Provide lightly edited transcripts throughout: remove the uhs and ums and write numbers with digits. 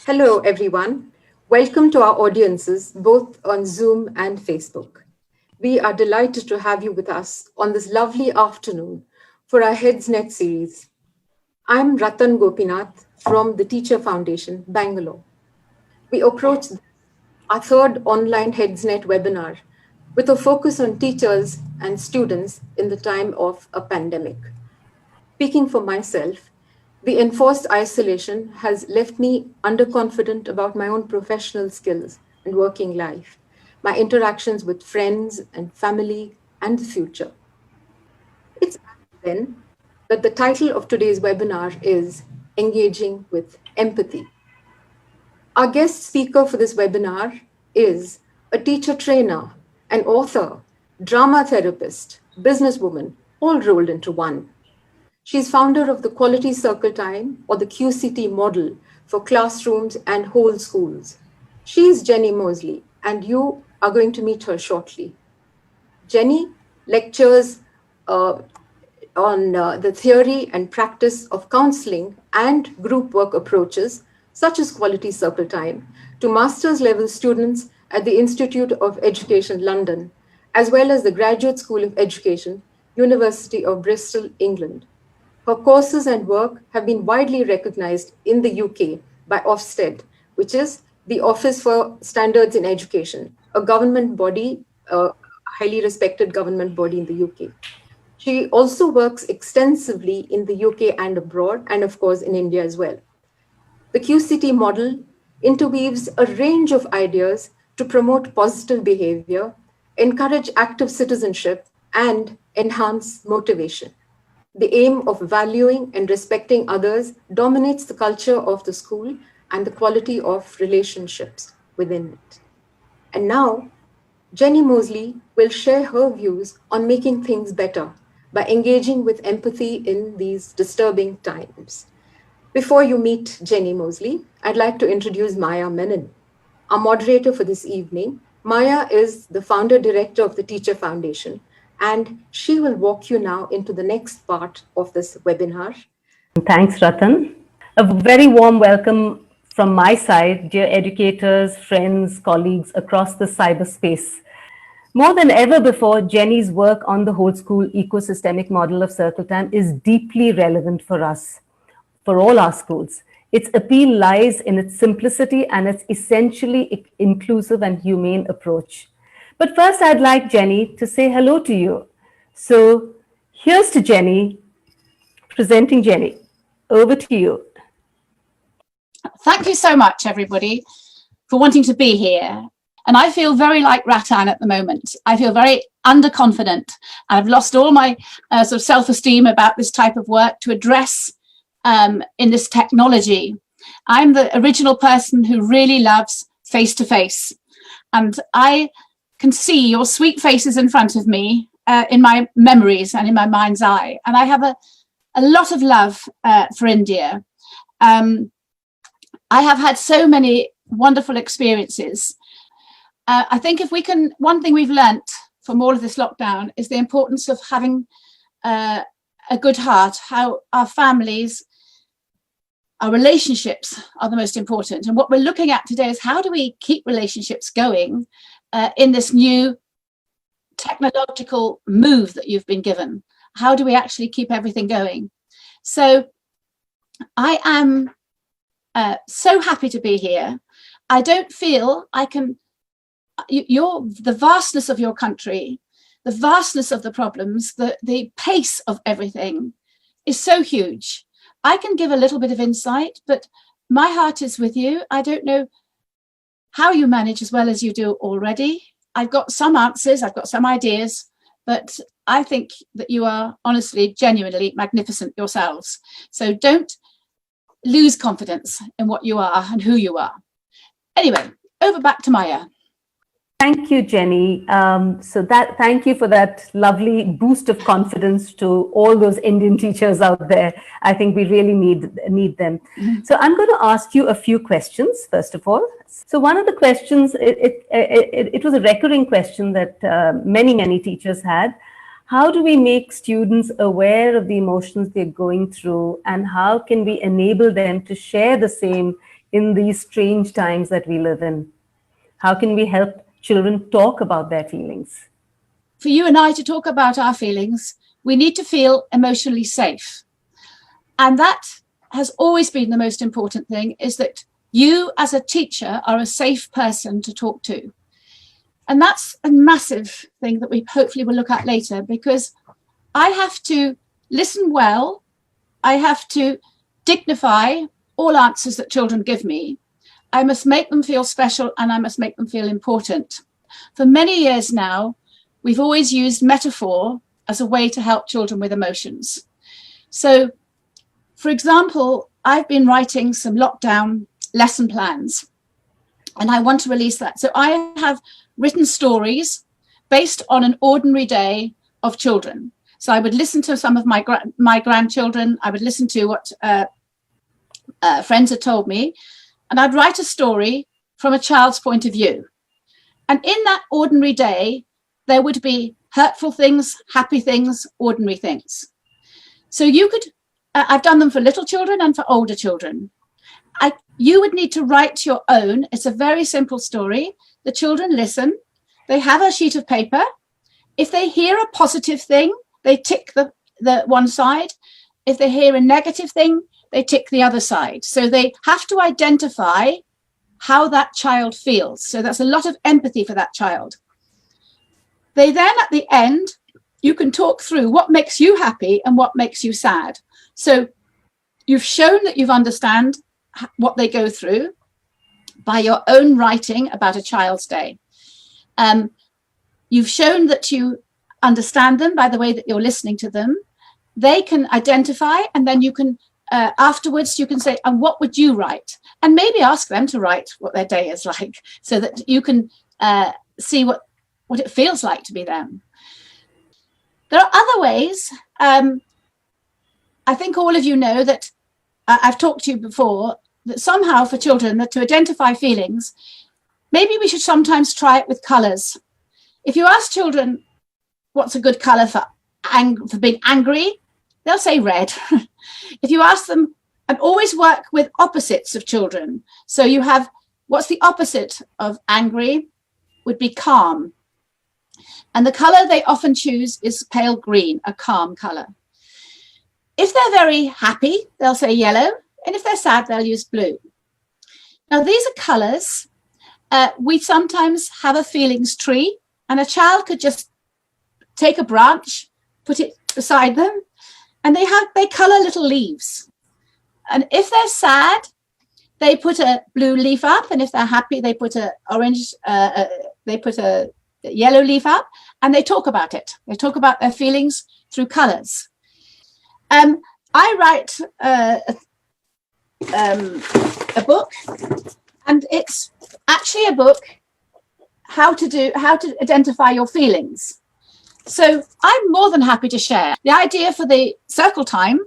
Hello, everyone. Welcome to our audiences, both on Zoom and Facebook. We are delighted to have you with us on this lovely afternoon for our HeadsNet series. I'm Ratan Gopinath from the Teacher Foundation, Bangalore. We approach our third online HeadsNet webinar with a focus on teachers and students in the time of a pandemic. Speaking for myself, the enforced isolation has left me underconfident about my own professional skills and working life, my interactions with friends and family, and the future. It's then that the title of today's webinar is Engaging with Empathy. Our guest speaker for this webinar is a teacher trainer, an author, drama therapist, businesswoman, all rolled into one. She's founder of the Quality Circle Time, or the QCT model, for classrooms and whole schools. She's Jenny Mosley, and you are going to meet her shortly. Jenny lectures on the theory and practice of counseling and group work approaches, such as Quality Circle Time, to master's level students at the Institute of Education, London, as well as the Graduate School of Education, University of Bristol, England. Her courses and work have been widely recognized in the UK by Ofsted, which is the Office for Standards in Education, a government body, a highly respected government body in the UK. She also works extensively in the UK and abroad, and of course in India as well. The QCT model interweaves a range of ideas to promote positive behavior, encourage active citizenship, and enhance motivation. The aim of valuing and respecting others dominates the culture of the school and the quality of relationships within it. And now, Jenny Mosley will share her views on making things better by engaging with empathy in these disturbing times. Before you meet Jenny Mosley, I'd like to introduce Maya Menon, our moderator for this evening. Maya is the founder director of the Teacher Foundation, and she will walk you now into the next part of this webinar. Thanks, Ratan. A very warm welcome from my side, dear educators, friends, colleagues across the cyberspace. More than ever before, Jenny's work on the whole school ecosystemic model of Circle Time is deeply relevant for us, for all our schools. Its appeal lies in its simplicity and its essentially inclusive and humane approach. But first, I'd like Jenny to say hello to you. So here's to Jenny, presenting Jenny. Over to you. Thank you so much, everybody, for wanting to be here. And I feel very like Ratan at the moment. I feel very underconfident. I've lost all my sort of self-esteem about this type of work to address in this technology. I'm the original person who really loves face-to-face. And I can see your sweet faces in front of me in my memories and in my mind's eye. And I have a lot of love for India. I have had so many wonderful experiences. I think one thing we've learnt from all of this lockdown is the importance of having a good heart, how our families, our relationships are the most important. And what we're looking at today is how do we keep relationships going in this new technological move that you've been given? How do we actually keep everything going? So I am so happy to be here. I don't feel I can, the vastness of your country, the vastness of the problems, the pace of everything is so huge. I can give a little bit of insight, but my heart is with you. I don't know how you manage as well as you do already. I've got some answers, I've got some ideas, but I think that you are honestly, genuinely magnificent yourselves. So don't lose confidence in what you are and who you are. Anyway, over back to Maya. Thank you, Jenny. Thank you for that lovely boost of confidence to all those Indian teachers out there. I think we really need them. So I'm going to ask you a few questions, first of all. So one of the questions, it was a recurring question that many teachers had. How do we make students aware of the emotions they're going through, and how can we enable them to share the same in these strange times that we live in? How can we help children talk about their feelings? For you and I to talk about our feelings, we need to feel emotionally safe. And that has always been the most important thing, is that you as a teacher are a safe person to talk to. And that's a massive thing that we hopefully will look at later, because I have to listen well. I have to dignify all answers that children give me. I must make them feel special, and I must make them feel important. For many years now, we've always used metaphor as a way to help children with emotions. So, for example, I've been writing some lockdown lesson plans, and I want to release that. So I have written stories based on an ordinary day of children. So I would listen to some of my grandchildren. I would listen to what friends had told me, and I'd write a story from a child's point of view. And in that ordinary day, there would be hurtful things, happy things, ordinary things. So you could, I've done them for little children and for older children. You would need to write your own. It's a very simple story. The children listen. They have a sheet of paper. If they hear a positive thing, they tick the one side. If they hear a negative thing, they tick the other side. So they have to identify how that child feels. So that's a lot of empathy for that child. They then, at the end, you can talk through what makes you happy and what makes you sad. So you've shown that you've understand what they go through by your own writing about a child's day. You've shown that you understand them by the way that you're listening to them. They can identify, and then you can, afterwards, you can say, and what would you write? And maybe ask them to write what their day is like, so that you can see what it feels like to be them. There are other ways. I think all of you know that I've talked to you before, that somehow for children, that to identify feelings, maybe we should sometimes try it with colours. If you ask children what's a good colour for being angry, they'll say red. If you ask them, and always work with opposites of children. So you have, what's the opposite of angry? Would be calm. And the colour they often choose is pale green, a calm colour. If they're very happy, they'll say yellow. And if they're sad, they'll use blue. Now, these are colours. We sometimes have a feelings tree, and a child could just take a branch, put it beside them, and they colour little leaves. And if they're sad, they put a blue leaf up, and if they're happy, they put a orange. They put a yellow leaf up, and they talk about it. They talk about their feelings through colours. I write a book, and it's actually a book how to identify your feelings. So I'm more than happy to share the idea for the circle time.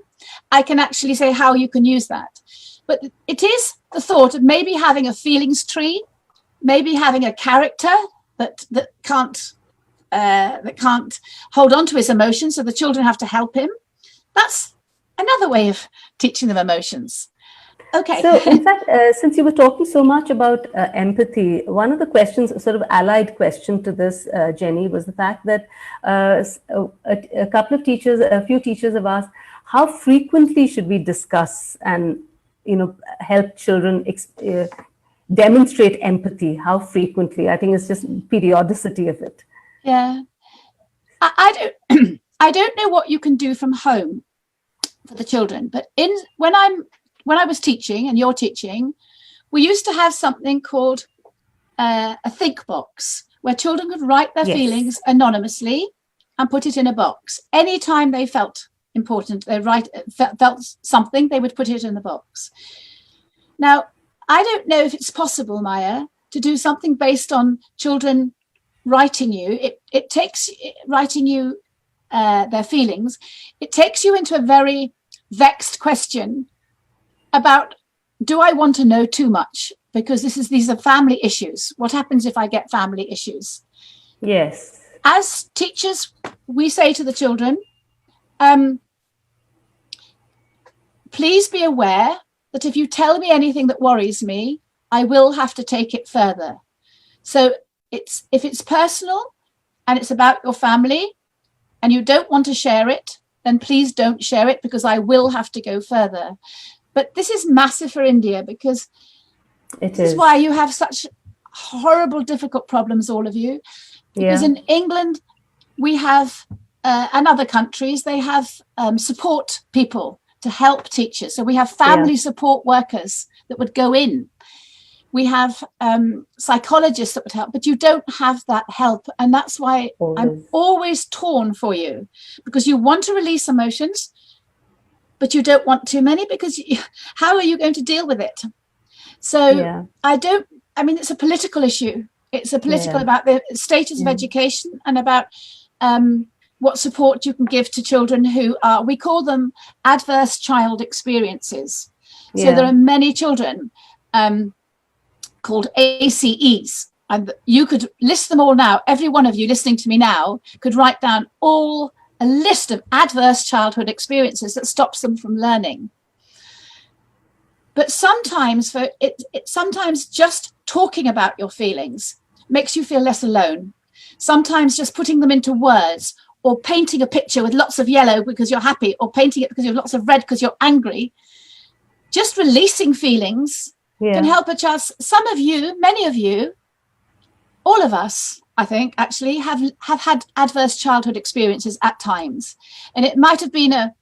I can actually say how you can use that, but it is the thought of maybe having a feelings tree, maybe having a character that can't hold on to his emotions, so the children have to help him. That's another way of teaching them emotions. Okay. So, in fact, since you were talking so much about empathy, one of the questions, sort of allied question to this, Jenny, was the fact that a few teachers have asked, how frequently should we discuss and, help children demonstrate empathy? How frequently? I think it's just periodicity of it. Yeah, I don't know what you can do from home for the children, but when I was teaching and you're teaching, we used to have something called a think box, where children could write their feelings anonymously and put it in a box. Anytime they felt important, they felt something, they would put it in the box. Now, I don't know if it's possible, Maya, to do something based on children writing you. It takes writing you their feelings. It takes you into a very vexed question about, do I want to know too much? Because these are family issues. What happens if I get family issues? Yes. As teachers, we say to the children, please be aware that if you tell me anything that worries me, I will have to take it further. So if it's personal and it's about your family and you don't want to share it, then please don't share it, because I will have to go further. But this is massive for India, because this is why you have such horrible, difficult problems, all of you. Because in England, we have, and other countries, they have support people to help teachers. So we have family support workers that would go in. We have psychologists that would help, but you don't have that help. And that's why I'm always torn for you, because you want to release emotions, but you don't want too many, because how are you going to deal with it? So I mean, it's a political issue. It's a political about the status of education and about what support you can give to children who are, we call them adverse child experiences. So there are many children called ACEs, and you could list them all now. Every one of you listening to me now could write down a list of adverse childhood experiences that stops them from learning. But sometimes sometimes just talking about your feelings makes you feel less alone. Sometimes just putting them into words, or painting a picture with lots of yellow because you're happy, or painting it because you have lots of red because you're angry. Just releasing feelings can help a child. Some of you, many of you, all of us, I think, actually have had adverse childhood experiences at times. And it might have been a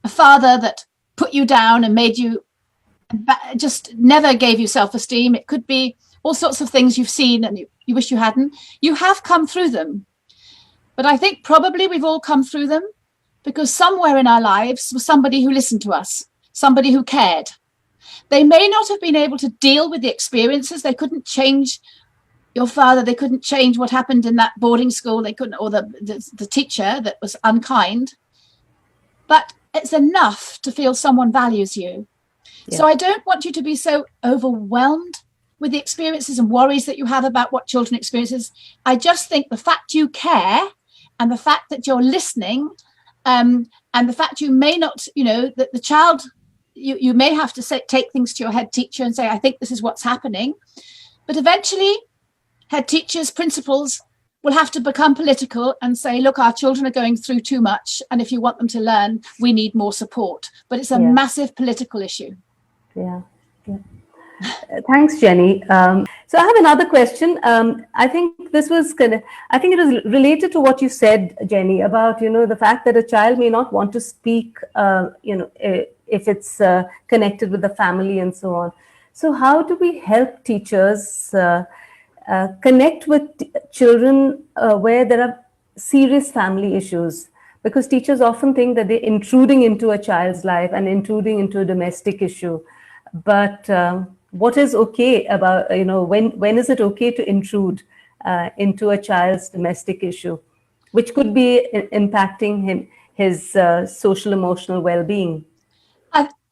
father that put you down and made you, just never gave you self-esteem. It could be all sorts of things you've seen and you wish you hadn't. You have come through them. But I think probably we've all come through them because somewhere in our lives was somebody who listened to us, somebody who cared. They may not have been able to deal with the experiences. They couldn't change your father. They couldn't change what happened in that boarding school. They couldn't, or the teacher that was unkind. But it's enough to feel someone values you. So I don't want you to be so overwhelmed with the experiences and worries that you have about what children experiences. I just think the fact you care and the fact that you're listening and the fact you may not, that the child, you may have to take things to your head teacher and say, I think this is what's happening. But eventually head teachers, principals will have to become political and say, look, our children are going through too much. And if you want them to learn, we need more support. But it's a massive political issue. Thanks, Jenny. So I have another question. I think it was related to what you said, Jenny, about, the fact that a child may not want to speak, if it's connected with the family and so on. So how do we help teachers connect with children where there are serious family issues? Because teachers often think that they're intruding into a child's life and intruding into a domestic issue. But what is okay about, when is it okay to intrude into a child's domestic issue, which could be impacting his social emotional well-being?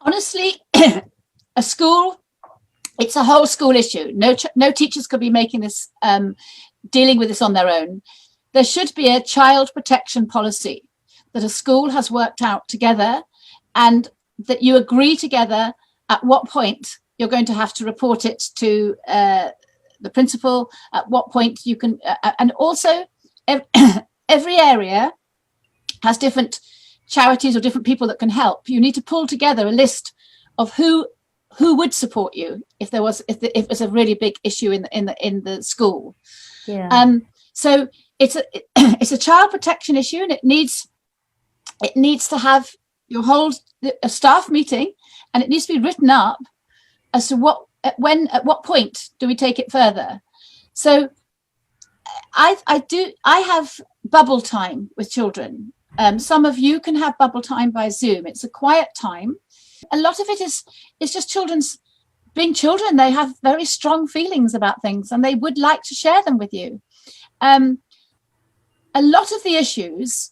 Honestly, a school, it's a whole school issue. No teachers could be making this, dealing with this on their own. There should be a child protection policy that a school has worked out together, and that you agree together at what point you're going to have to report it to the principal, at what point you can, and also every area has different charities or different people that can help. You need to pull together a list of who would support you if it was a really big issue in the school. So it's a child protection issue, and it needs to have your whole staff meeting, and it needs to be written up as to at what point do we take it further. So I have bubble time with children. Some of you can have bubble time by Zoom. It's a quiet time. A lot of it is just being children. They have very strong feelings about things, and they would like to share them with you. A lot of the issues,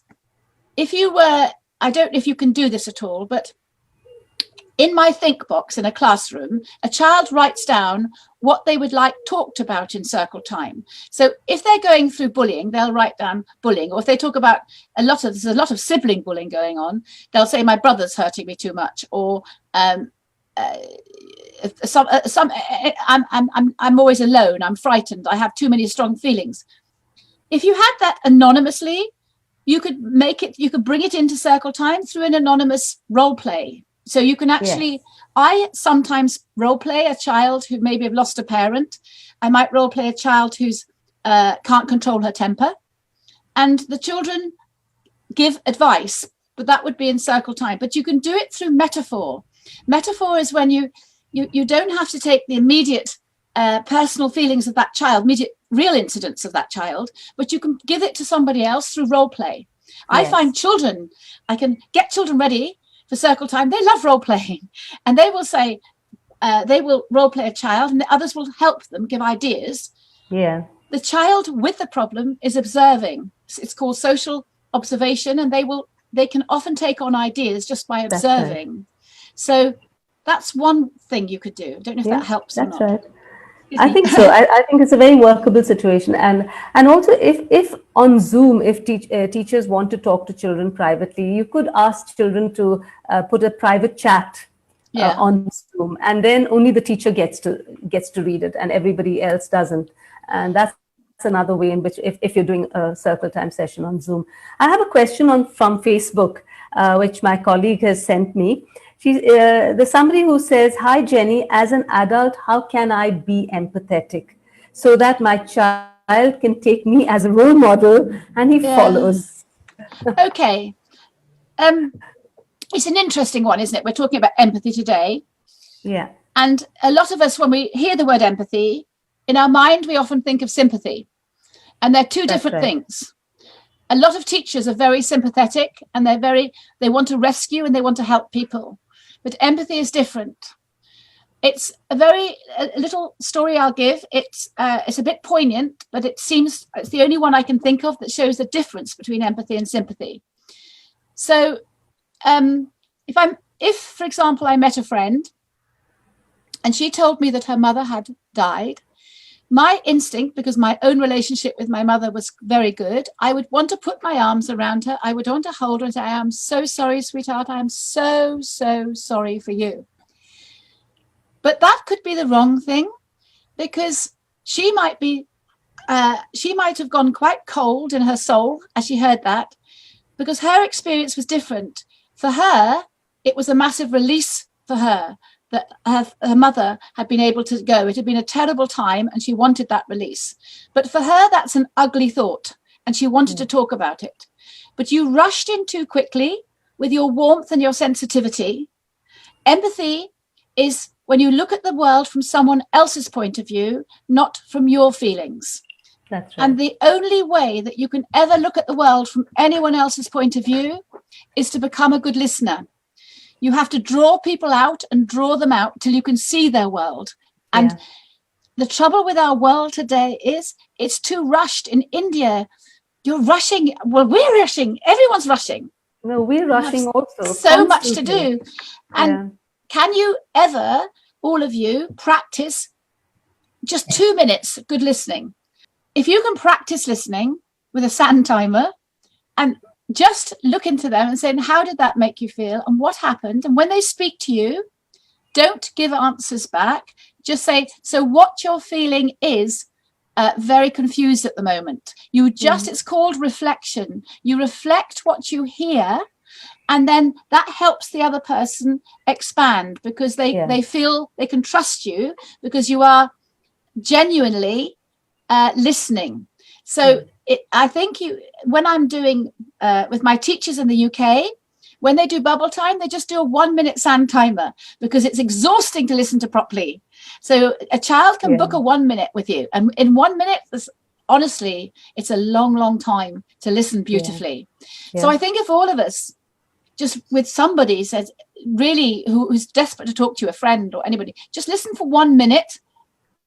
I don't know if you can do this at all, but in my think box in a classroom, a child writes down what they would like talked about in circle time. So if they're going through bullying, they'll write down bullying. Or if they talk about there's a lot of sibling bullying going on, they'll say, my brother's hurting me too much. Or I'm always alone. I'm frightened. I have too many strong feelings. If you had that anonymously, you could bring it into circle time through an anonymous role play. So you can actually, I sometimes role play a child who maybe have lost a parent. I might role play a child who's can't control her temper, and the children give advice, but that would be in circle time. But you can do it through metaphor. Metaphor is when you don't have to take the immediate personal feelings of that child, immediate real incidents of that child, but you can give it to somebody else through role play. I find children, I can get children ready for circle time. They love role playing, and they will say, they will role play a child, and the others will help them give ideas. Yeah. The child with the problem is observing. It's called social observation, and they can often take on ideas just by observing. Right. So that's one thing you could do. I don't know if that helps or not. That's right. I think so. I think it's a very workable situation, and also if on Zoom, if teachers want to talk to children privately, you could ask children to put a private chat on Zoom, and then only the teacher gets to read it, and everybody else doesn't. And that's another way in which, if you're doing a circle time session on Zoom. I have a question from Facebook, which my colleague has sent me. There's somebody who says, "Hi Jenny, as an adult, how can I be empathetic so that my child can take me as a role model and he follows?" Okay. It's an interesting one, isn't it? We're talking about empathy today. Yeah. And a lot of us, when we hear the word empathy, in our mind, we often think of sympathy. And they're two different things. A lot of teachers are very sympathetic, and they want to rescue and they want to help people. But empathy is different. It's a little story I'll give. It's a bit poignant, but it's the only one I can think of that shows the difference between empathy and sympathy. So if, for example, I met a friend and she told me that her mother had died, my instinct, because my own relationship with my mother was very good, I would want to put my arms around her. I would want to hold her and say, "I am so sorry, sweetheart. I am so, so sorry for you." But that could be the wrong thing, because she might have gone quite cold in her soul as she heard that, because her experience was different. For her, it was a massive release for her that her mother had been able to go. It had been a terrible time and she wanted that release. But for her, that's an ugly thought, and she wanted to talk about it. But you rushed in too quickly with your warmth and your sensitivity. Empathy is when you look at the world from someone else's point of view, not from your feelings. That's right. And the only way that you can ever look at the world from anyone else's point of view is to become a good listener. You have to draw people out and draw them out till you can see their world. And the trouble with our world today is it's too rushed. In India, you're rushing. Well, we're rushing. Everyone's rushing. No, we're rushing also. So much to do. And can you ever, all of you, practice just 2 minutes good listening? If you can practice listening with a sand timer and just look into them and say, how did that make you feel and what happened? And when they speak to you, don't give answers back. Just say, so what you're feeling is very confused at the moment. You just, it's called reflection. You reflect what you hear, and then that helps the other person expand, because they feel they can trust you because you are genuinely listening. So I think when I'm doing with my teachers in the UK, when they do bubble time, they just do a 1 minute sand timer because it's exhausting to listen to properly. So a child can book a 1 minute with you, and in 1 minute, honestly, it's a long, long time to listen beautifully. So I think if all of us, just with somebody says really who's desperate to talk to you, a friend or anybody, just listen for 1 minute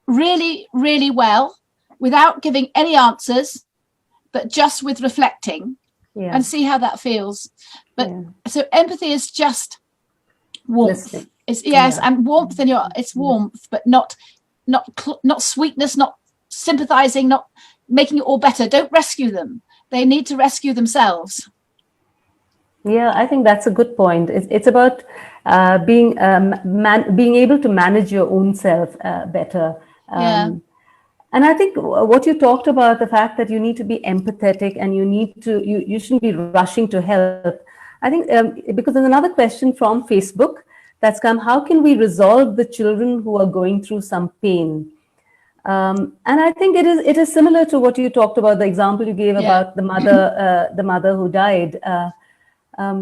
really, really well, without giving any answers, but just with reflecting, and see how that feels. But so empathy is just warmth. Listening. It's and warmth in it's warmth, but not sweetness, not sympathizing, not making it all better. Don't rescue them. They need to rescue themselves. Yeah, I think that's a good point. It's about being able to manage your own self better. Yeah. And I think what you talked about, the fact that you need to be empathetic and you shouldn't be rushing to help. I think because there's another question from Facebook that's come, how can we resolve the children who are going through some pain? And I think it is similar to what you talked about, the example you gave about the mother who died.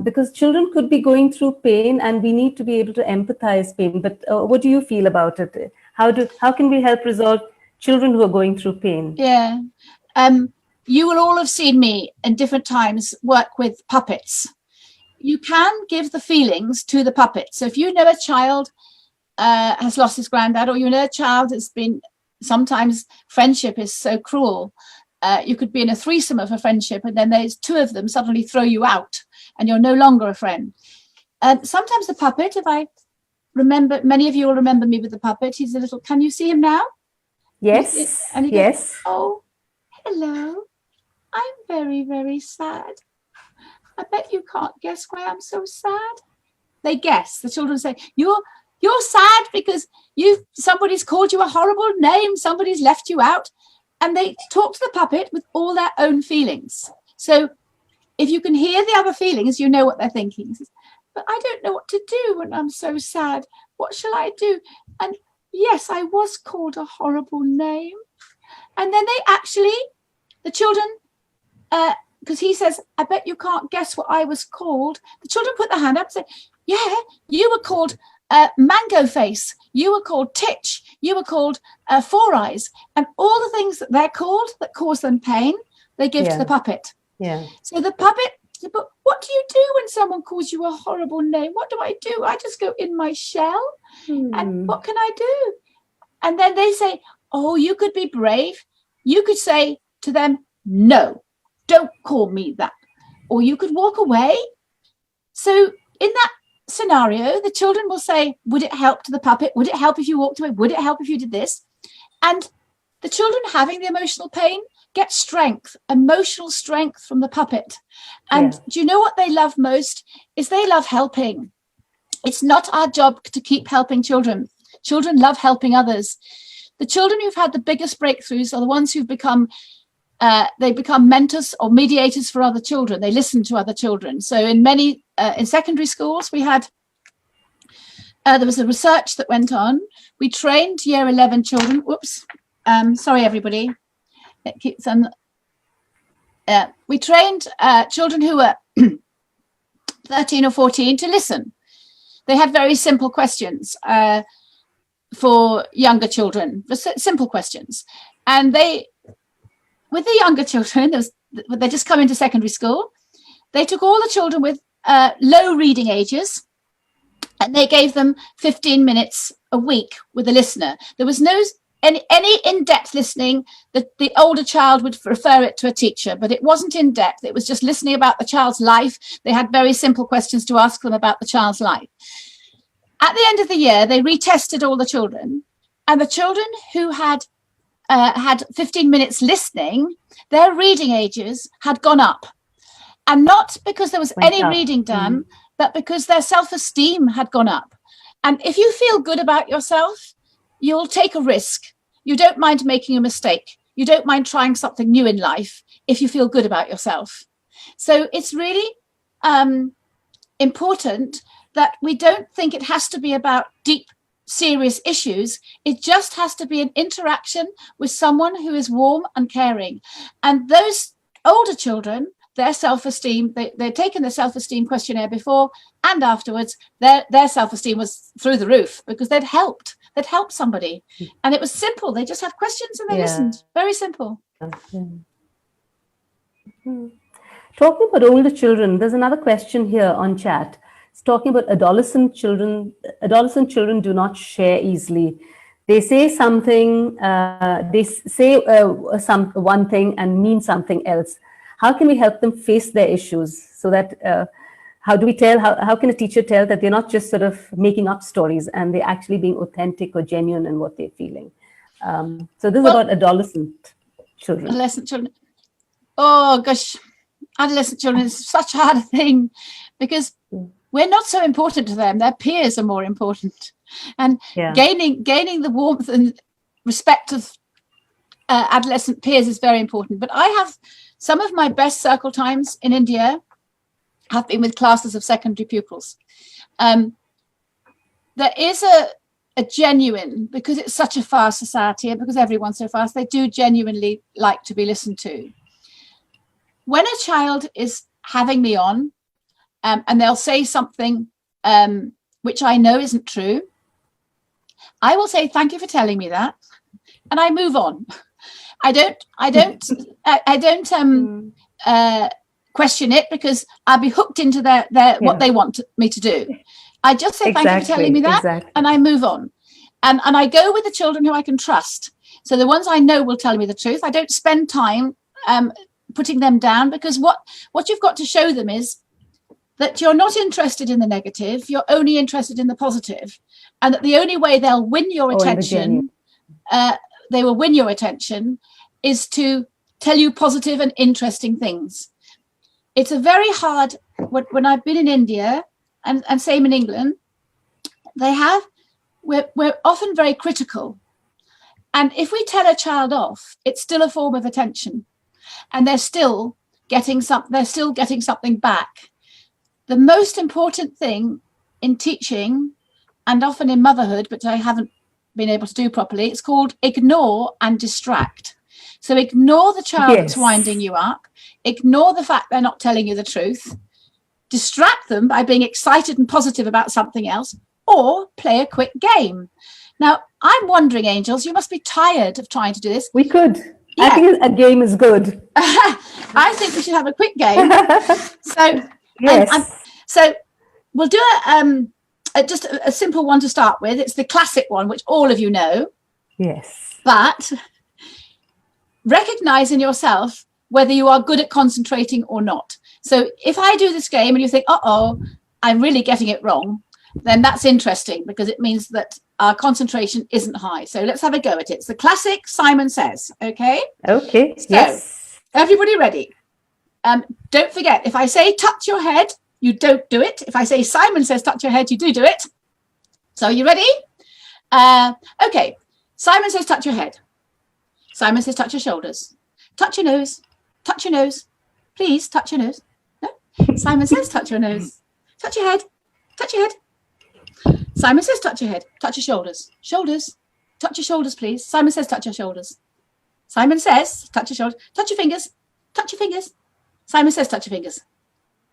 Because children could be going through pain, and we need to be able to empathize pain. But what do you feel about it? How can we help resolve children who are going through pain? Yeah. You will all have seen me in different times work with puppets. You can give the feelings to the puppet. So if you know a child has lost his granddad, or you know a child has been, sometimes friendship is so cruel. You could be in a threesome of a friendship, and then there's two of them suddenly throw you out and you're no longer a friend. Sometimes the puppet, if I remember, many of you will remember me with the puppet. He's a little, can you see him now? Yes, and he yes. goes, oh, hello, I'm very, very sad. I bet you can't guess why I'm so sad. They guess. The children say, you're sad because somebody's called you a horrible name, somebody's left you out. And they talk to the puppet with all their own feelings. So if you can hear the other feelings, you know what they're thinking. Says, but I don't know what to do when I'm so sad. What shall I do? And yes, I was called a horrible name. And then the children, because he says, I bet you can't guess what I was called. The children put their hand up and say, yeah, you were called Mango Face. You were called Titch. You were called Four Eyes. And all the things that they're called that cause them pain, they give to the puppet. Yeah. So the puppet, but what do you do when someone calls you a horrible name? What do I do? I just go in my shell. And what can I do? And then they say, oh, you could be brave. You could say to them, no, don't call me that. Or you could walk away. So in that scenario, the children will say, would it help to the puppet? Would it help if you walked away? Would it help if you did this? And the children having the emotional pain get strength, emotional strength from the puppet. And do you know what they love most? Is they love helping. It's not our job to keep helping children. Children love helping others. The children who've had the biggest breakthroughs are the ones who've become mentors or mediators for other children. They listen to other children. So in many in secondary schools, we had there was a research that went on. We trained year 11 children. Whoops, sorry everybody. It keeps on. We trained children who were 13 or 14 to listen. They had very simple questions for younger children, simple questions, and with the younger children, they just come into secondary school. They took all the children with low reading ages, and they gave them 15 minutes a week with a listener. There was no any in-depth listening. That the older child would refer it to a teacher, but it wasn't in-depth. It was just listening about the child's life. They had very simple questions to ask them about the child's life. At the end of the year, they retested all the children, and the children who had 15 minutes listening, their reading ages had gone up. And not because there was any reading done, but because their self-esteem had gone up. And if you feel good about yourself, you'll take a risk. You don't mind making a mistake. You don't mind trying something new in life if you feel good about yourself. So it's really important that we don't think it has to be about deep, serious issues. It just has to be an interaction with someone who is warm and caring. And those older children, their self-esteem, they'd taken the self-esteem questionnaire before and afterwards, their self-esteem was through the roof because they'd helped somebody. And it was simple. They just had questions and they listened. Very simple. Talking about older children, there's another question here on chat. It's talking about adolescent children. Adolescent children do not share easily. They say something, one thing and mean something else. How can we help them face their issues so that, how can a teacher tell that they're not just sort of making up stories and they're actually being authentic or genuine in what they're feeling? So this is about adolescent children. Adolescent children. Oh gosh, adolescent children is such a hard thing because we're not so important to them. Their peers are more important. And gaining the warmth and respect of adolescent peers is very important. But I have some of my best circle times in India have been with classes of secondary pupils. There is a genuine, because it's such a fast society and because everyone's so fast, they do genuinely like to be listened to. When a child is having me on and they'll say something which I know isn't true, I will say, thank you for telling me that. And I move on. I don't question it, because I'll be hooked into their what they want me to do. I just say, thank you for telling me that, and I move on. And I go with the children who I can trust. So the ones I know will tell me the truth. I don't spend time putting them down, because what you've got to show them is that you're not interested in the negative, you're only interested in the positive, and that the only way they'll win your attention, they will win your attention, is to tell you positive and interesting things. It's a very hard, when I've been in India, and same in England, we're often very critical. And if we tell a child off, it's still a form of attention. And they're still getting something back. The most important thing in teaching, and often in motherhood, but I haven't been able to do properly, it's called ignore and distract. So ignore the child that's winding you up, ignore the fact they're not telling you the truth, distract them by being excited and positive about something else, or play a quick game. Now, I'm wondering, Angels, you must be tired of trying to do this. We could. Yeah. I think a game is good. I think we should have a quick game. So, yes. So we'll do just a simple one to start with. It's the classic one, which all of you know. Yes. But recognize in yourself whether you are good at concentrating or not. So if I do this game and you think, uh-oh, I'm really getting it wrong, then that's interesting, because it means that our concentration isn't high. So let's have a go at it. It's the classic Simon Says, okay? Okay, so, yes. Everybody ready? Don't forget, if I say touch your head, you don't do it. If I say Simon Says touch your head, you do it. So are you ready? Okay, Simon says touch your head. Simon says touch your shoulders. Touch your nose. Touch your nose. Please touch your nose. No? Simon says touch your nose. Touch your head. Touch your head. Simon says touch your head. Touch your shoulders. Shoulders. Touch your shoulders, please. Simon says touch your shoulders. Simon says touch your shoulders. Touch your fingers. Touch your fingers. Simon says touch your fingers.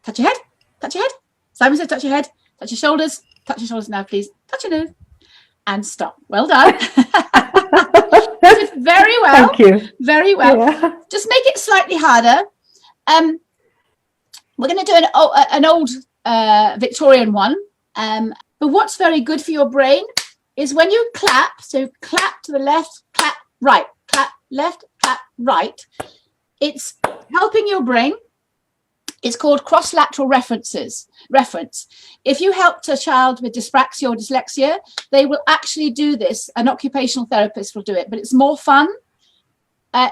Touch your head. Touch your head. Simon says touch your head. Touch your shoulders. Touch your shoulders now, please. Touch your nose. And stop. Well done. You did very well. Thank you. Very well. Yeah. Just make it slightly harder. We're going to do an old Victorian one. But what's very good for your brain is when you clap, so clap to the left, clap right, clap left, clap right. It's helping your brain. It's called cross-lateral reference. If you helped a child with dyspraxia or dyslexia, they will actually do this. An occupational therapist will do it, but it's more fun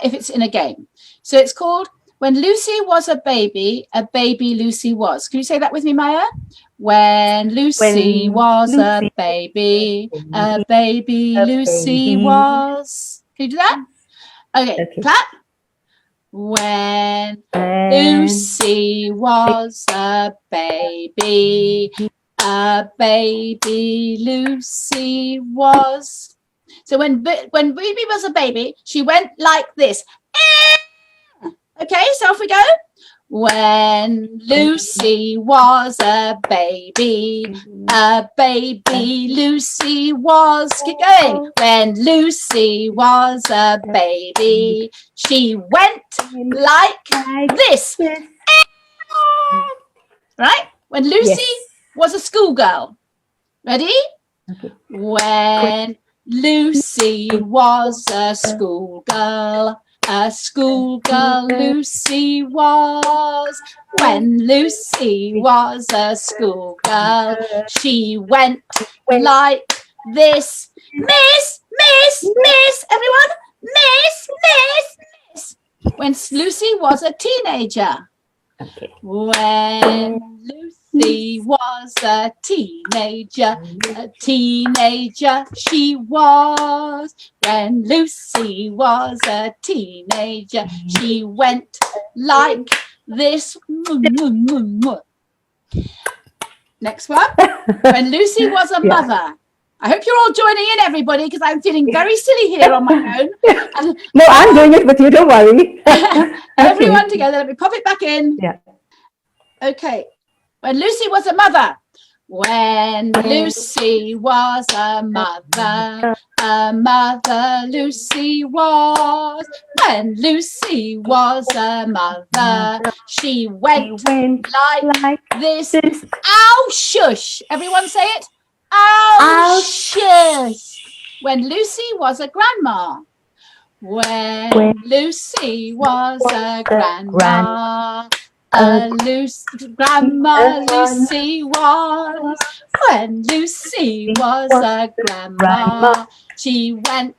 if it's in a game. So it's called When Lucy Was a Baby Lucy Was. Can you say that with me, Maya? When Lucy was a baby Lucy was. Can you do that? Okay. Clap. When Lucy was a baby Lucy was. So when baby was a baby, she went like this. Okay, so off we go. When Lucy was a baby Lucy was. Keep going. When Lucy was a baby, she went like this. Right? When Lucy was a schoolgirl. Ready? Okay. When Lucy was a schoolgirl Lucy was. When Lucy was a schoolgirl, she went like this. Miss, everyone, miss. When Lucy was a teenager, Okay. When Lucy was a teenager she was. When Lucy was a teenager, she went like this. Next one. When Lucy was a mother. I hope you're all joining in, everybody, because I'm feeling very silly here on my own. And, no, I'm doing it with you, don't worry. Everyone together, let me pop it back in. Yeah. Okay. When Lucy was a mother. When Lucy was a mother Lucy was. When Lucy was a mother, she went like this. Ow, shush. Everyone say it. Ow, shush. When Lucy was a grandma. When Lucy was a grandma. Grandma Lucy was. When Lucy was a grandma, she went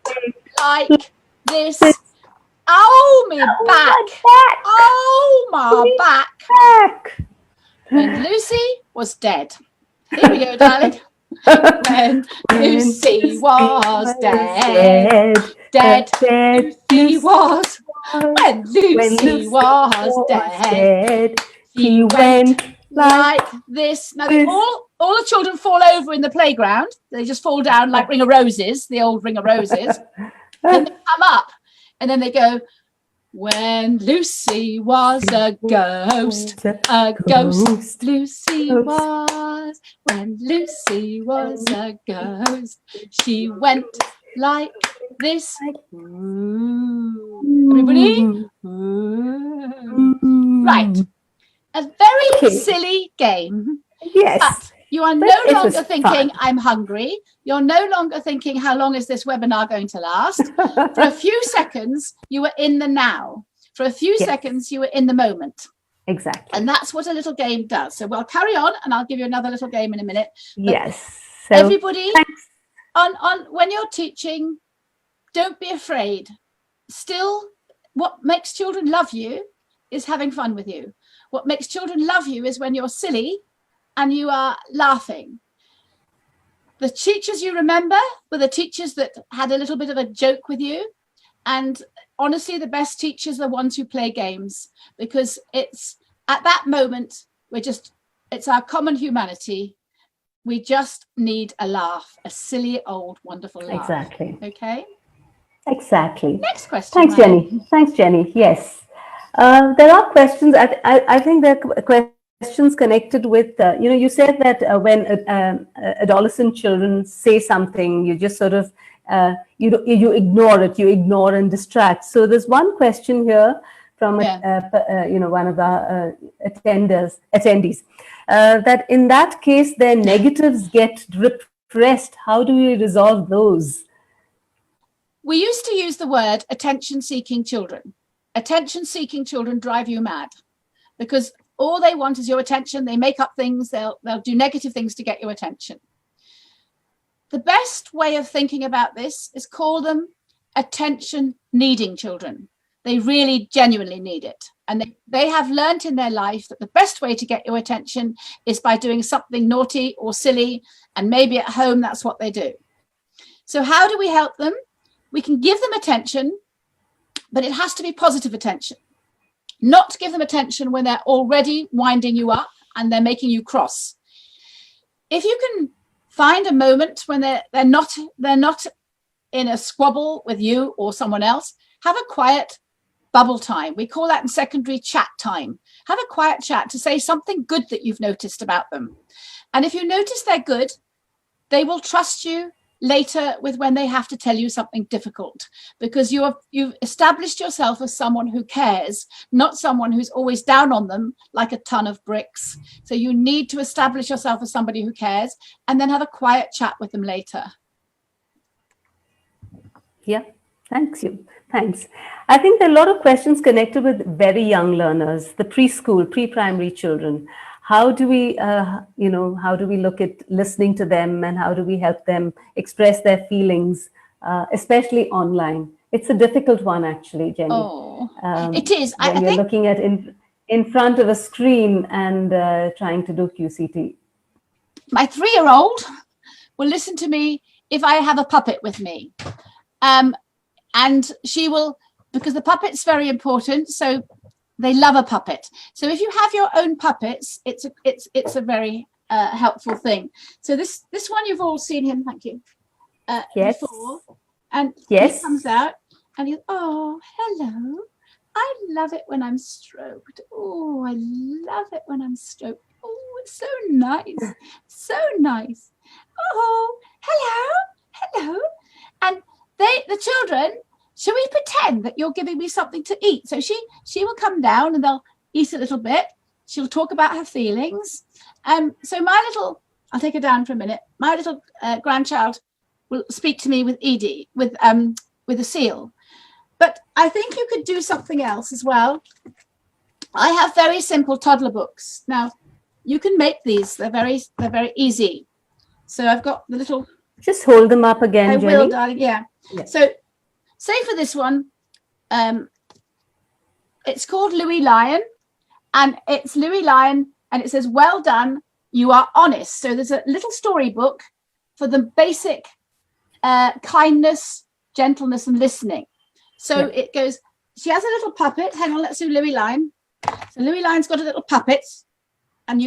like this. Oh, me back. Oh, my back. When Lucy was dead. Here we go, darling. When Lucy was dead. Lucy was. When Lucy was dead, she went like this. Now, all the children fall over in the playground. They just fall down like Ring of Roses, the old Ring of Roses. And they come up and then they go, when Lucy was a ghost, Lucy was. When Lucy was a ghost, she went like this. Everybody? Right. A very silly game. Yes. But you are no longer thinking, I'm hungry. You're no longer thinking, how long is this webinar going to last? For a few seconds, you were in the now. For a few seconds, you were in the moment. Exactly. And that's what a little game does. So we'll carry on and I'll give you another little game in a minute. But yes. So, everybody, on when you're teaching, don't be afraid. Still, what makes children love you is having fun with you. What makes children love you is when you're silly and you are laughing. The teachers you remember were the teachers that had a little bit of a joke with you. And honestly, the best teachers are the ones who play games, because it's at that moment, it's our common humanity. We just need a laugh, a silly, old, wonderful laugh. Exactly. Okay? Exactly. Next question. Thanks, Jenny. Thanks, Jenny. Yes. There are questions. I think there are questions connected with, you said that when adolescent children say something, you just sort of, you ignore it, you ignore and distract. So there's one question here from, one of our attendees, that in that case, their negatives get repressed. How do we resolve those? We used to use the word attention-seeking children. Attention-seeking children drive you mad because all they want is your attention. They make up things. They'll do negative things to get your attention. The best way of thinking about this is call them attention-needing children. They really genuinely need it. And they have learnt in their life that the best way to get your attention is by doing something naughty or silly. And maybe at home, that's what they do. So how do we help them? We can give them attention, but it has to be positive attention. Not give them attention when they're already winding you up and they're making you cross. If you can find a moment when they're not in a squabble with you or someone else, have a quiet bubble time. We call that in secondary chat time. Have a quiet chat to say something good that you've noticed about them. And if you notice they're good, they will trust you later with when they have to tell you something difficult, because you've established yourself as someone who cares, not someone who's always down on them like a ton of bricks. So you need to establish yourself as somebody who cares and then have a quiet chat with them later. Yeah, thanks. I think there are a lot of questions connected with very young learners, the preschool, pre-primary children. How do we, how do we look at listening to them, and how do we help them express their feelings, especially online? It's a difficult one, actually, Jenny. Oh, it is. When you're looking at in front of a screen and trying to do QCT. My 3-year-old will listen to me if I have a puppet with me. And she will, because the puppet's very important, so they love a puppet. So if you have your own puppets, it's a very helpful thing. So this one, you've all seen him, thank you, Yes. before. And Yes. he comes out and he's, oh, hello. I love it when I'm stroked. Oh, I love it when I'm stroked. Oh, it's so nice. So nice. Oh, hello. And the children, shall we pretend that you're giving me something to eat? So she will come down and they'll eat a little bit. She'll talk about her feelings. So I'll take her down for a minute. My little grandchild will speak to me with Edie, with a seal. But I think you could do something else as well. I have very simple toddler books. Now, you can make these. They're very easy. So I've got the little. Just hold them up again, Jenny. I will, darling. Yeah. So, say for this one, it's called Louis Lion, and it's Louis Lion, and it says, "Well done, you are honest." So there's a little storybook for the basic kindness, gentleness, and listening. So it goes. She has a little puppet. Hang on, let's do Louis Lion. So Louis Lion's got a little puppet, and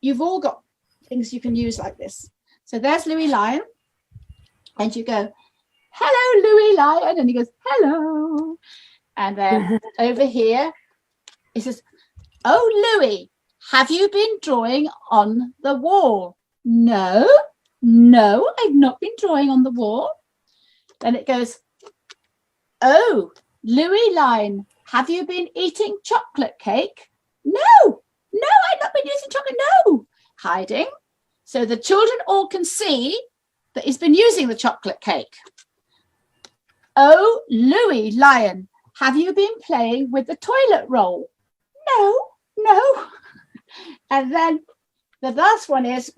you've all got things you can use like this. So there's Louis Lion, and you go, "Hello, Louis Lion," and he goes, "Hello," and then over here it says, "Oh, Louis, have you been drawing on the wall?" No, I've not been drawing on the wall. Then it goes, "Oh, Louis Lion, have you been eating chocolate cake?" No, I've not been using chocolate. No, hiding. So the children all can see that he's been using the chocolate cake. "Oh, Louis Lion, have you been playing with the toilet roll?" No. And then the last one is,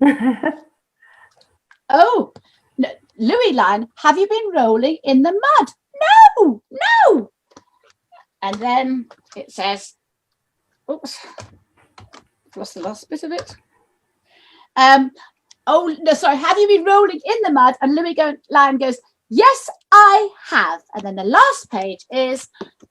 "Oh, no, Louis Lion, have you been rolling in the mud?" No. And then it says, oops, I've lost the last bit of it. Oh, no, sorry, have you been rolling in the mud? And Louis Lion goes, "Yes, I have." And then the last page is,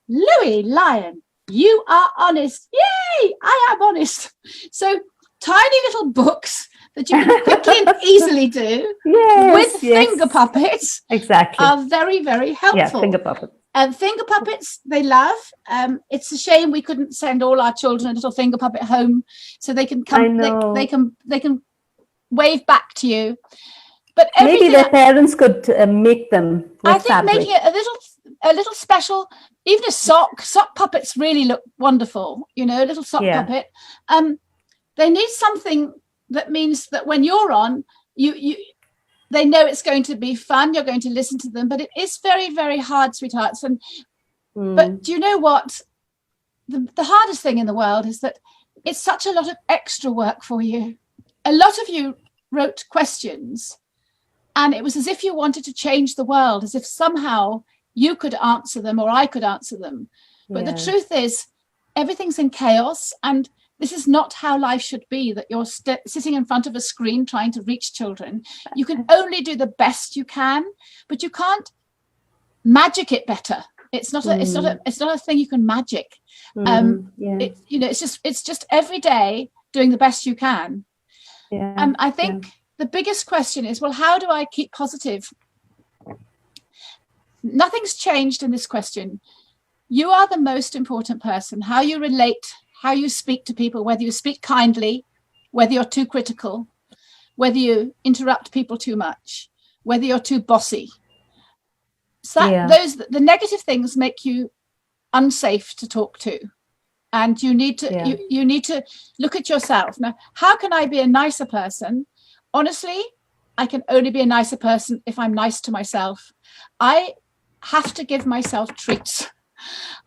"Louis Lion, you are honest." Yay, I am honest. So tiny little books that you can quickly and easily do with finger puppets. Exactly. Are very, very helpful. Yeah, finger puppets. And finger puppets, they love. It's a shame we couldn't send all our children a little finger puppet home so they can come. I know. They can wave back to you. But maybe their parents could make them with I think fabric. making it a little special, even a sock puppets really look wonderful. A little sock puppet. They need something that means that when you're on, they know it's going to be fun. You're going to listen to them, but it is very, very hard, sweethearts. But do you know what? The hardest thing in the world is that it's such a lot of extra work for you. A lot of you wrote questions, and it was as if you wanted to change the world, as if somehow you could answer them or I could answer them. But the truth is, everything's in chaos, and this is not how life should be, that you're sitting in front of a screen trying to reach children. You can only do the best you can, but you can't magic it better. It's not a thing you can magic. It's just every day doing the best you can. And I think the biggest question is, well, how do I keep positive? Nothing's changed in this question. You are the most important person. How you relate, how you speak to people, whether you speak kindly, whether you're too critical, whether you interrupt people too much, whether you're too bossy. So the negative things make you unsafe to talk to. And you need to you need to look at yourself. Now, how can I be a nicer person? Honestly, I can only be a nicer person if I'm nice to myself. I have to give myself treats.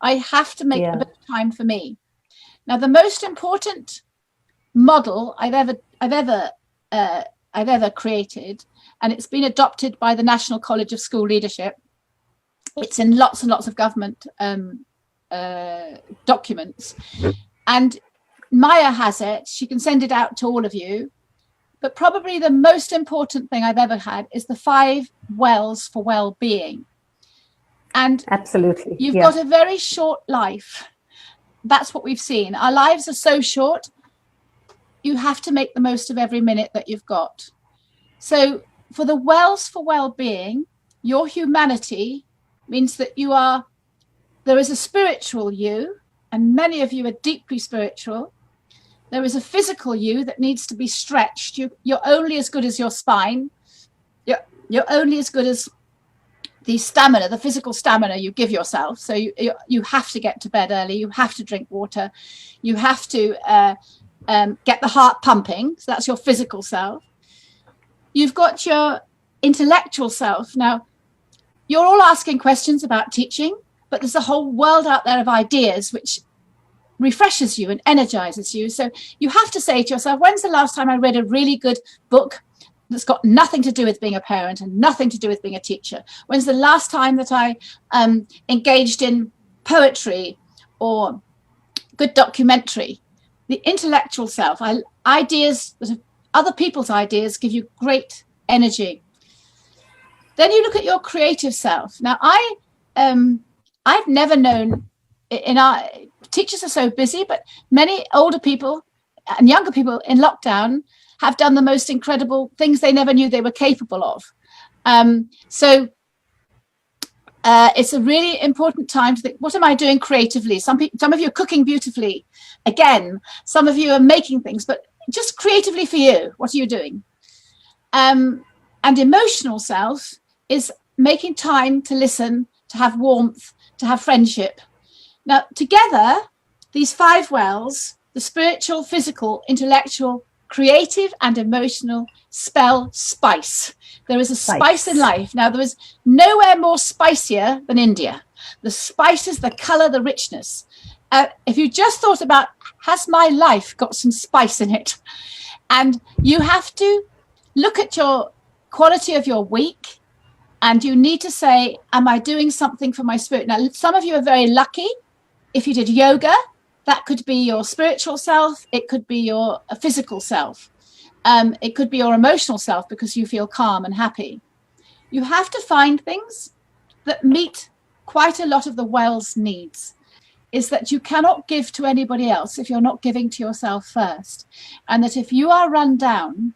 I have to make a bit of time for me. Now, the most important model I've ever created, and it's been adopted by the National College of School Leadership. It's in lots and lots of government documents, And Maya has it. She can send it out to all of you. But probably the most important thing I've ever had is the 5 wells for well-being. And absolutely, you've got a very short life. That's what we've seen. Our lives are so short. You have to make the most of every minute that you've got. So for the wells for well-being, your humanity means that there is a spiritual you, and many of you are deeply spiritual. There is a physical you that needs to be stretched. You're only as good as your spine. You're only as good as the stamina, the physical stamina you give yourself. So you have to get to bed early. You have to drink water. You have to get the heart pumping. So that's your physical self. You've got your intellectual self. Now, you're all asking questions about teaching, but there's a whole world out there of ideas which refreshes you and energizes you. So you have to say to yourself, when's the last time I read a really good book that's got nothing to do with being a parent and nothing to do with being a teacher? When's the last time that I engaged in poetry or good documentary? The intellectual self, ideas that are other people's ideas give you great energy. Then you look at your creative self. Now, I've never known, teachers are so busy, but many older people and younger people in lockdown have done the most incredible things they never knew they were capable of. So it's a really important time to think, what am I doing creatively? Some of you are cooking beautifully. Again, some of you are making things, but just creatively for you, what are you doing? And emotional self is making time to listen, to have warmth, to have friendship. Now, together, these 5 wells, the spiritual, physical, intellectual, creative, and emotional, spell spice. There is a spice in life. Now, there is nowhere more spicier than India. The spices, the color, the richness. If you just thought about, has my life got some spice in it? And you have to look at your quality of your week, and you need to say, am I doing something for my spirit? Now, some of you are very lucky. If you did yoga, that could be your spiritual self. It could be your physical self. It could be your emotional self because you feel calm and happy. You have to find things that meet quite a lot of the well's needs. Is that you cannot give to anybody else if you're not giving to yourself first. And that if you are run down,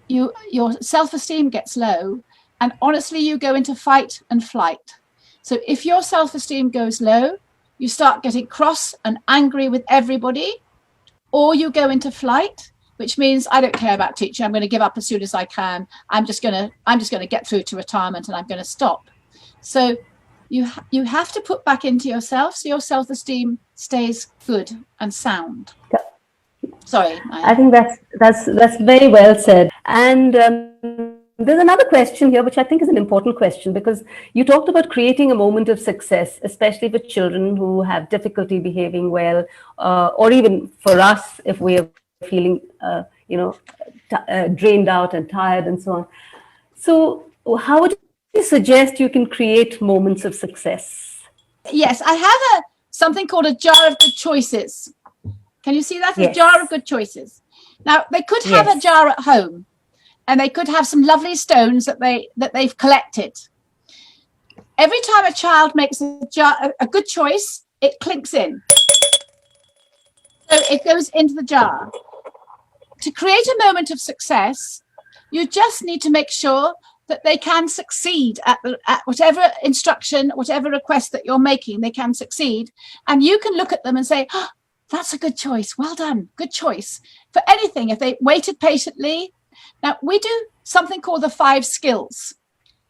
your self-esteem gets low, and honestly, you go into fight and flight. So if your self-esteem goes low, you start getting cross and angry with everybody, or you go into flight, which means I don't care about teaching. I'm going to give up as soon as I can. I'm just going to get through to retirement, and I'm going to stop. So you have to put back into yourself so your self-esteem stays good and sound. Sorry, I think that's very well said. And there's another question here, which I think is an important question, because you talked about creating a moment of success, especially for children who have difficulty behaving well, or even for us if we are feeling, drained out and tired and so on. So how would you suggest you can create moments of success? Yes, I have something called a jar of good choices. Can you see that? Yes. A jar of good choices. Now, they could have a jar at home, and they could have some lovely stones that they've collected. Every time a child makes a good choice, it clinks in. So it goes into the jar. To create a moment of success, you just need to make sure that they can succeed at whatever instruction, whatever request that you're making, they can succeed. And you can look at them and say, oh, that's a good choice. Well done. Good choice. For anything, if they waited patiently. Now, we do something called the 5 skills.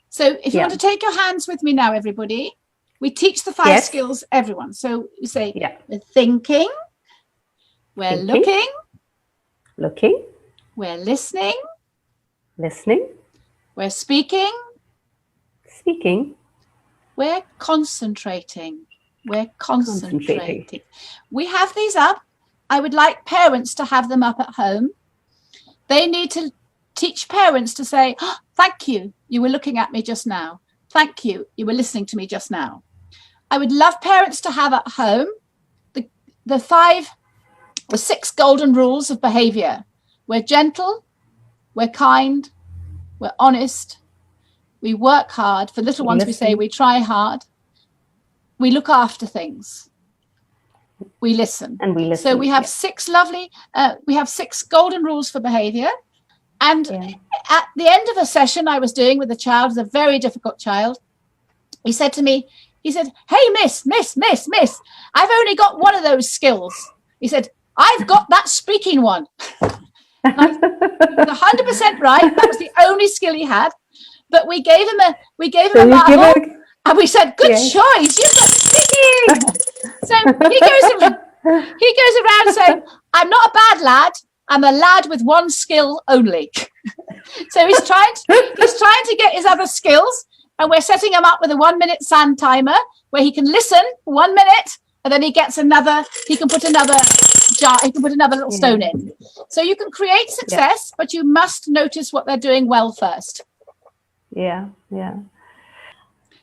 So if you want to take your hands with me now, everybody, we teach the 5 skills, everyone. So you say, we're thinking, we're looking, we're listening, we're speaking, we're concentrating. We're concentrating. We have these up. I would like parents to have them up at home. They need to teach parents to say, oh, thank you. You were looking at me just now. Thank you. You were listening to me just now. I would love parents to have at home the 6 golden rules of behavior. We're gentle, we're kind, we're honest, we work hard. For little ones, we say we try hard. We look after things. We listen. And we listen. So we have 6 lovely, we have 6 golden rules for behavior. And at the end of a session I was doing with a child, a very difficult child, he said to me, he said, "Hey, miss, I've only got one of those skills." He said, "I've got that speaking one." He was 100% right. That was the only skill he had. But we gave him a marble, and we said, "Good choice, you've got speaking." So he goes around saying, "I'm not a bad lad. I'm a lad with one skill only." So he's trying to get his other skills, and we're setting him up with a 1-minute sand timer where he can listen for 1 minute, and then he can put another jar, he can put another little stone in. So you can create success, but you must notice what they're doing well first. Yeah.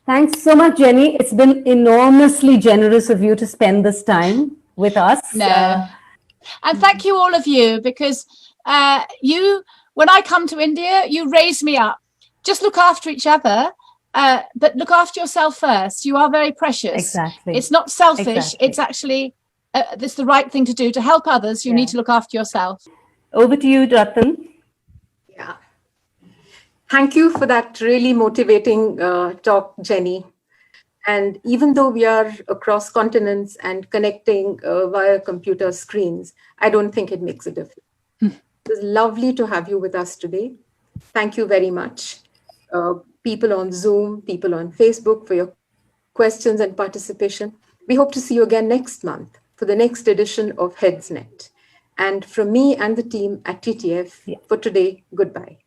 Thanks so much, Jenny. It's been enormously generous of you to spend this time with us. And thank you, all of you, because when I come to India, you raise me up. Just look after each other, but look after yourself first. You are very precious. Exactly. It's not selfish. It's actually it's the right thing to do. To help others, you need to look after yourself. Over to you, Ratan. Yeah. Thank you for that really motivating talk, Jenny. And even though we are across continents and connecting via computer screens, I don't think it makes a difference. It was lovely to have you with us today. Thank you very much. People on Zoom, people on Facebook, for your questions and participation. We hope to see you again next month for the next edition of HeadsNet. And from me and the team at TTF, for today, goodbye.